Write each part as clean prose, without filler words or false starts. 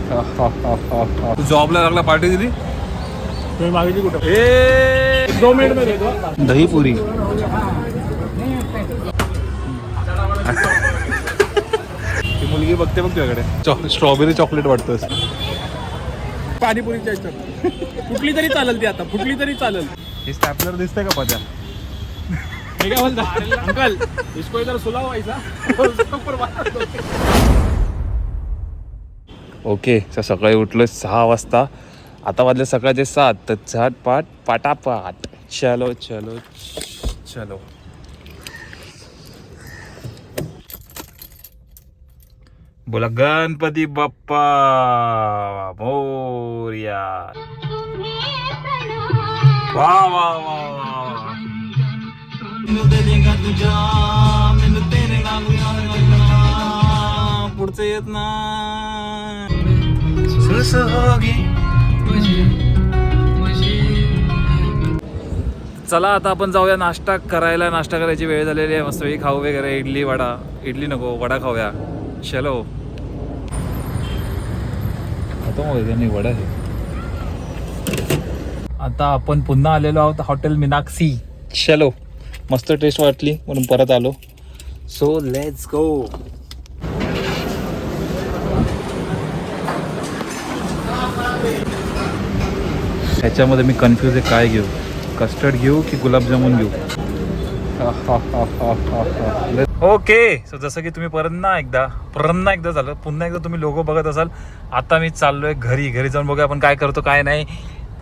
तू जॉबला लागला पार्टी दिली मागितली कुठं? 2 मिनिट मध्ये दही पुरी. ती मुलगी बघते बघ तुझ्याकडे. Strawberry chocolate वाटतोस. पाणीपुरीच्या ह्याच्यात कुठली तरी चालेल ती आता, कुठली तरी चालेल. हे स्टॅपलर दिसतंय का पद्या? मी काय बोलता अंकल इसको इधर सुला व्हायचा. ओके, सकाळी उठलो 6 वाजता. आता वाजले सकाळचे 7. तर झटपाट पाटापाट चलो चलो चलो. बोला गणपती बाप्पा मोरया. वा वा वा वा. पुढचं येत ना. चला आता आपण जाऊया नाश्ता करायला. नाश्ता करायची वेळ झालेली आहे. मस्त वेळी खाऊ वगैरे. इडली वडा. इडली नको, वडा खाऊया. चलो. आता मग वडा आहे. आता आपण पुन्हा आलेलो आहोत हॉटेल मीनाक्षी. चलो. मस्त टेस्ट वाटली म्हणून परत आलो. So let's go. ह्याच्यामध्ये मी कन्फ्यूज आहे, काय घेऊ? कस्टर्ड घेऊ की गुलाबजामुन घेऊ? ओके. सो जसं की तुम्ही पुन्हा एकदा झालं, पुन्हा एकदा तुम्ही लोगो बघत असाल. आता मी चाललोय घरी. घरी जाऊन बघूया आपण काय करतो काय नाही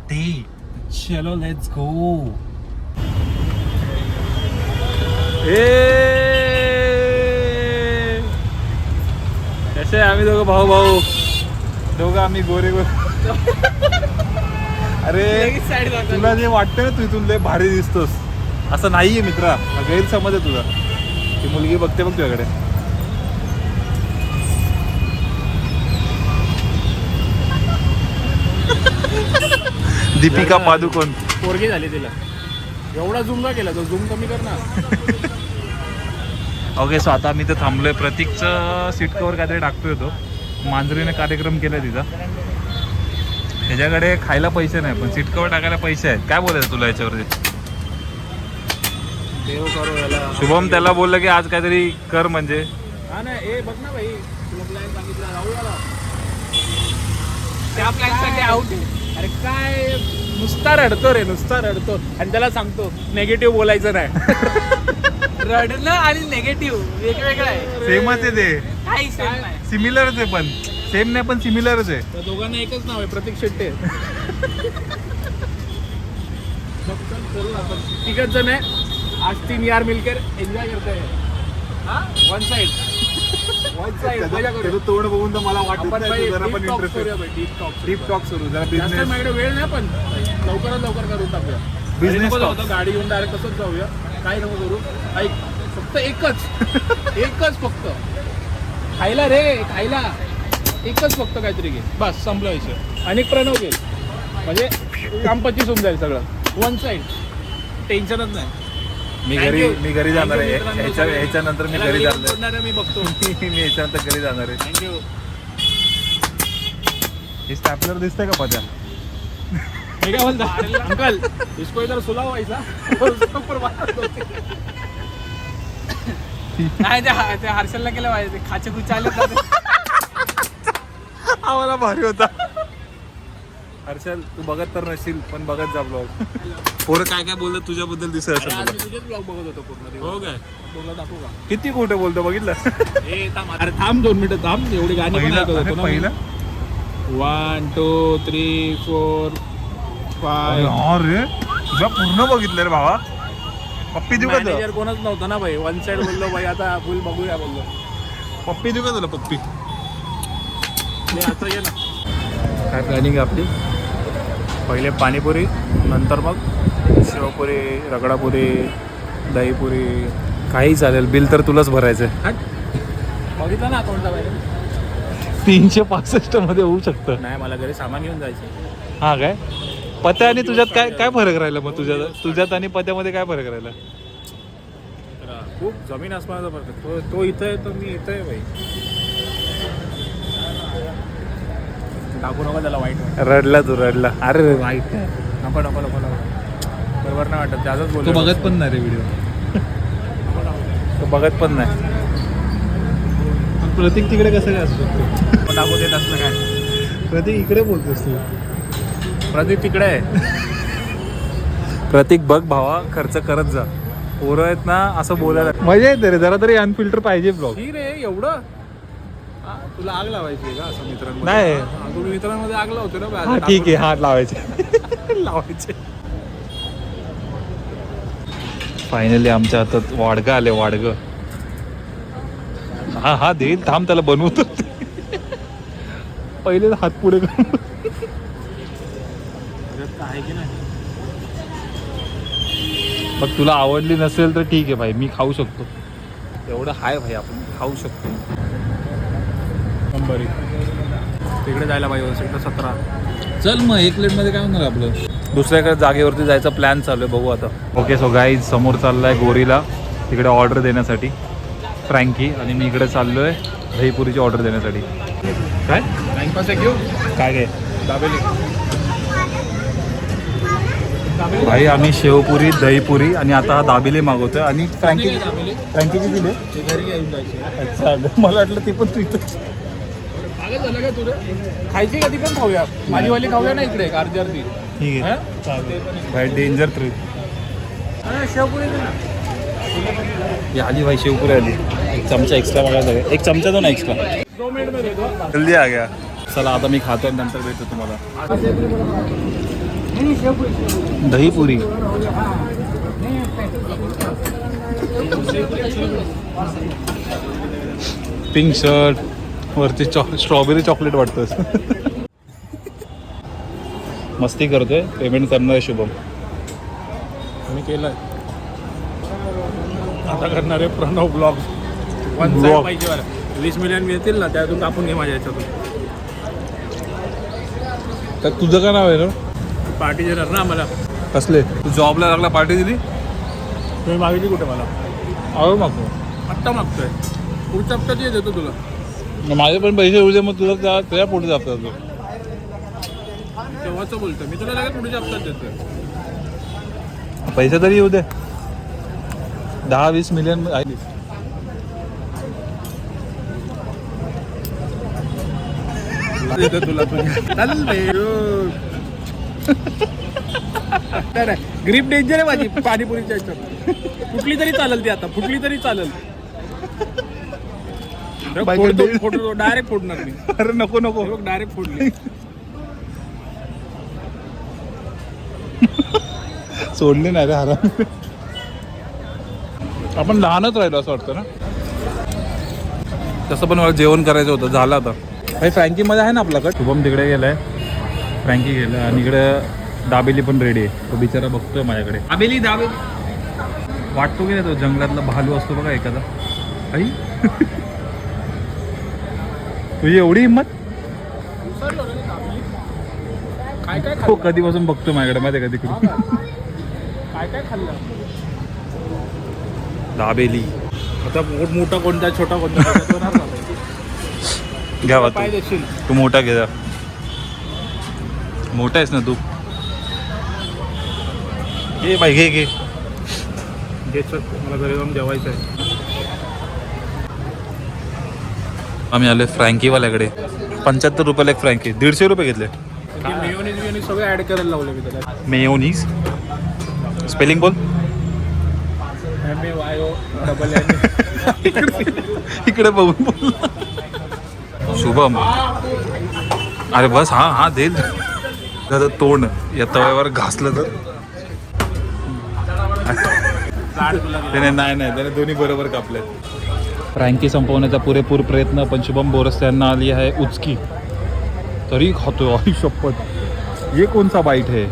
ते. चलो लेट्स गो. कसे आम्ही दोघं भाऊ. दोघं आम्ही गोरे. अरे तुला जे वाटतं ना, तू इथून लय भारी दिसतोस, असं नाहीये मित्रा. गैरसमज आहे तुझा. ती मुलगी बघते बघ तुझ्याकडे. दीपिका पादुकोण पोरगी झाली तिला. एवढा झूम का केला? तो झूम कमी कर ना. ओके. सो आता मी तर थांबलोय. प्रतीकचं सीट कवर काहीतरी टाकतोय तो. मांजरीने कार्यक्रम केलाय तिचा. त्याच्याकडे खायला पैसे नाही पण सीट कवर टाकायला पैसे आहेत. काय बोलायचं तुला याच्यावरती? शुभम त्याला बोललं की आज काहीतरी कर म्हणजे. हा ना. बघ ना भाई, तुला प्लॅन सांगितला राहूयाला. त्या प्लॅन साठी आउट. अरे काय नुसता रडतो रे, नुसता रडतो. आणि त्याला सांगतो नेगेटिव्ह बोलायचं नाही. रडणं आणि नेगेटिव्ह वेगवेगळं आहे. सेमच आहे ते. काही सेम नाही. सिमिलरच आहे पण. सेम नाही पण सिमिलरच आहे. त्या दोघांना एकच नाव आहे, प्रतीक शेट्टे. तिघच जण आहे. आज 3 यार मिलकर एन्जॉय करते. वन साइड तोंड बघून तर मला वाटत डीप टॉक सुरू. माझ्याकडे वेळ नाही पण लवकरात लवकर करून टाकूया. बिझनेस गाडी घेऊन डायरेक्ट तसंच जाऊया. काय नको करू. ऐक, फक्त एकच फक्त खायला रे, खायला एकच फक्त काहीतरी घे. बस संपला विषय. आणि प्रणव घे म्हणजे काम 25 होऊन जाईल सगळं. One side. टेन्शनच नाही. मी घरी जाणार आहे. ह्याच्यानंतर मी घरी जाणार आहे. मी बघतो. मी ह्याच्यानंतर घरी जाणार आहे. थँक्यू. हे स्टॅपलर दिसतंय का पद्या? मी काय बोलता अंकल इसको इधर सुला व्हायचा. नाही त्या हर्षलला केलं पाहिजे. खाचे खुचे आले. आम्हाला भारी होता. हर्षल तू बघत तर नसशील पण बघत जा ब्लॉग. पोरं काय काय बोलत तुझ्याबद्दल दिसत असेल तुला. तुझेच ब्लॉग बघत होतो पूर्ण. हो काय? तुला दाखवू का? किती खोटं बोलतो बघितलं. अरे थांब 2 मिनिटं थांब. एवढी गाणी पण ऐकत होतो ना. पहिलं 1 2 3 4 5. अरे तुला पूर्ण बघितलं रे भावा. पप्पी देऊ का तुला? मॅनेजर कोणच नव्हता ना भाई. वन साइड बोललो भाई. आता फुल बघूया बोललो. पप्पी देऊ का तुला? पप्पी आता ये ना. काय प्लॅनिंग आहे आपली? पहिले पाणीपुरी, नंतर मग शेवपुरी, रगडापुरी, दहीपुरी. काही चालेल. बिल तर तुलाच भरायचंय. बघितलं ना अकाउंटला बाहेर. 365 मध्ये होऊ शकतं. नाही मला घरी सामान घेऊन जायचं. हा काय? पत्या आणि तुझ्यात काय फरक राहिला मग? तुझ्यात आणि पत्यामध्ये काय फरक राहिला? खूप जमीन आसमानाचा फरक आहे. तो इथं आहे तर मी इथं आहे भाई. टाकू नका त्याला वाईट रडला तू रडला. अरे वाईट नको नको नको नको बरोबर नाही वाटत त्याचाच तो बोल बघत पण नाही रे व्हिडिओ. तो बघत पण नाही. प्रतीक तिकडे कसं काय असू शकतो? टाकू देत असलं काय. प्रतीक इकडे बोलतोस तू. प्रदीप तिकडे आहे. प्रतीक बघ भावा, खर्च करत जा. पोरं आहेत ना असं बोलायला मजा येते रे. जरा तरी अनफिल्टर पाहिजे ब्लॉग. ही रे एवढं हा, तुला आग लावायची आहे का असं मित्रांमध्ये? नाही. हा, तुम्ही मित्रांमध्ये आग लावते ना हा ठीक आहे, हात लावायचे लावायचे. फायनली आमच्या हातात वाडगं आले. वाडगं हा हा देईल. थांब त्याला बनवतो. पहिले हात पुढे कर. आहे की नाही मग तुला आवडली नसेल तर ठीक आहे भाई, मी खाऊ शकतो. एवढं हाय भाई, आपण खाऊ शकतो. कंबरी तिकडे जायला पाहिजे सेक्टर 17. चल मग 1 प्लेटमध्ये काय होणार आपलं. दुसऱ्याकडे जागेवरती जायचा प्लॅन चालू आहे, बघू आता. ओके सो गाईज, समोर चाललाय गोरीला तिकडे ऑर्डर देण्यासाठी फ्रँकी, आणि मी इकडे चाललोय दहीपुरीची ऑर्डर देण्यासाठी. काय टाइमपास आहे घेऊ काय काय दाबेली भाई, आम्ही शेवपुरी दहीपुरी आणि आता हा दाबिले मागवतोय. आणि फ्रँकी दाबेली फ्रँकीची दिले. ते घरी येऊन जायचे. अच्छा, मला वाटलं ते पण तू इथं. मागे झालं का तुला खायची कधी पण खाऊया. माझीवाली खाऊया ना इकडे अर्धी अर्धी. ठीक हा? आहे भाई, डेंजर ट्रिप. शेवपुरी ही आली भाई, शेवपुरी आली. एक चमचा एक्स्ट्रा मागायला लागेल. एक चमचा दो ना एक्स्ट्रा. 2 मिनिट मध्ये दो. जल्दी आ गया. चला आता मी खातो, नंतर भेटतो तुम्हाला. दहीपुरी पिंक शर्ट वरती स्ट्रॉबेरी चॉकलेट वाटतोस. मस्ती करतोय. पेमेंट करणार आहे शुभम. मी केलंय आता करणार आहे प्रणव ब्लॉग. Vlog. पाहिजे मला 20 मिलियन मिळतील ना, त्यातून कापून घे माझ्या याच्यातून. तर तुझं काय नाव आहे ना? पार्टी देणार ना आम्हाला. कसले? तू जॉबला लागला पार्टी दिली? तुम्ही मागितली कुठे मला? अहो मागतो. आत्ता मागतोय. पुढच्या हप्त्यात ये देतो तुला. माझे पण पैसे उद्या, मग तुला त्याच्या पुढे जातात. तेव्हाच बोलतोय मी तुला लगेच पुढच्या हप्त्यात देतोय. पैसे तरी येऊ दे. 10-20 मिलियन आहे. देतो तुला ग्रीप डेंजर आहे माझी पाणीपुरीच्या ह्याच्यात. फुटली तरी चालेल ती, आता फुटली तरी चालेल. डायरेक्ट फोडणार मी. अरे नको नको. डायरेक्ट फोडली. सोडली नाही रे हराम. आपण लहानच राहिलो असं वाटतं ना. तसं पण मला जेवण करायचं होतं, झालं आता. भाई फ्रँकीमध्ये आहे ना आपल्याकडे. शुभम तिकडे गेलाय, फ्रँकी गेलं, आणि इकडे दाबेली पण रेडी आहे. तो बिचारा बघतोय माझ्याकडे. दाबेली वाटतो की नाही तो जंगलातला भालू असतो बघा एखादा. आई तुझी एवढी हिंमत. काय काय तो कधीपासून बघतो माझ्याकडे माहिती आहे का तिकडे. काय काय खाल्लं दाबेली आता मोठा कोणता छोटा कोणता घ्या बा पाय तू. देशील. तू मोठा घे जा. मोठा आहेस ना तू. घे बाई घे घे. मला घरी जाऊन जेवायचं आहे. आम्ही आलोय फ्रँकीवाल्याकडे. 75 रुपयाला एक फ्रँकी. 150 रुपये घेतले. मेयोनीज सगळं ऍड करायला लावले मी त्याला. मेयोनीज स्पेलिंग बोल. इकडे बघून बोल. शुभम अरे बस. हा हा दे. त्याचं तोंड या तव्यावर घासलं तर. त्याने नाही त्याने दोन्ही बरोबर कापले. फ्रँकी संपवण्याचा पुरेपूर प्रयत्न, पण शुभम बोरस यांना आली आहे उचकी, तरी खातो. आई शपथ, ये कोणता बाईट है?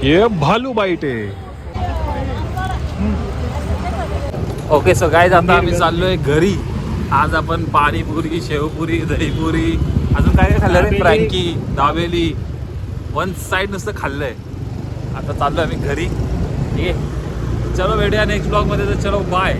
ये भालू बाईट आहे. ओके सो गाईज, आता आम्ही चाललोय घरी. आज आपण पाणीपुरी, शेवपुरी, दहीपुरी, अजून काय काय खाल्लं रे? फ्रँकी, दाबेली, 1 साईड नुसतं खाल्लंय. आता चाललोय आम्ही घरी. ठीक आहे, चलो भेटूया नेक्स्ट ब्लॉग मध्ये. तर चलो बाय.